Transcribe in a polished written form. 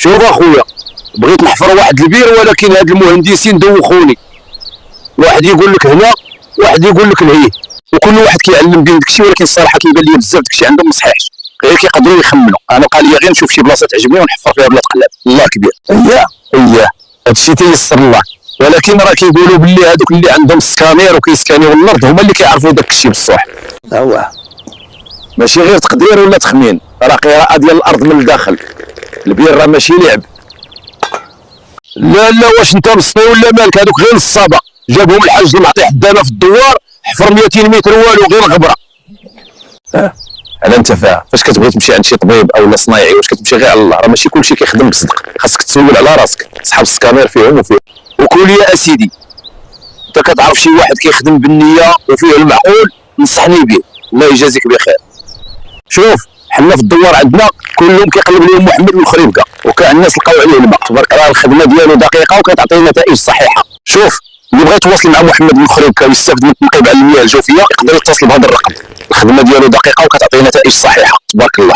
شوف اخويا، بغيت نحفر واحد البير ولكن هاد المهندسين دوخوني، واحد يقول لك هنا واحد يقول لك لهيه، وكل واحد كيعلم بين داكشي، ولكن الصراحه كيبان لي بزاف داكشي عندهم ما صحيحش، غير كيقدروا يخمنوا. انا بقى لي غير نشوف شي بلاصه تعجبني ونحفر فيها بلا تقلب. الله كبير. اييه هادشي تيسر الله، ولكن راه كيقولوا باللي هادوك اللي عندهم سكانير وكيسكانيو الارض هما اللي كيعرفوا داكشي بصح. هو ماشي غير تقدير ولا تخمين، راه قراءه ديال الارض من الداخل. البير راه ماشي لعب. لا واش انت مصني ولا مالك؟ هادوك غير الصابه جابهم الحاج المعطي حدانا في الدوار، حفر 200 متر والو غير غبره. على انت فاهم فاش كتبغي تمشي عند شي طبيب او صنايعي واش كتمشي غير على الله؟ راه ماشي كلشي كيخدم بصدق، خاصك تسول على راسك. صحاب السكانير فيهم وفيه. وكل يا اسيدي انت كتعرف شي واحد كيخدم بالنيه وفيه المعقول نصحني به، الله يجازيك بخير. شوف حنا في الدوار عندنا كلهم كيقلب لهم محمد بن خريبكه، وكاع الناس لقاو عليه الماء تبارك الله. الخدمه ديالو دقيقه وكتعطي نتائج صحيحه. شوف اللي بغى يتواصل مع محمد بن خريبكه ويستافد من التنقيب على المياه الجوفيه يقدر يتصل بهذا الرقم، الخدمه ديالو دقيقه وكتعطي نتائج صحيحه تبارك الله.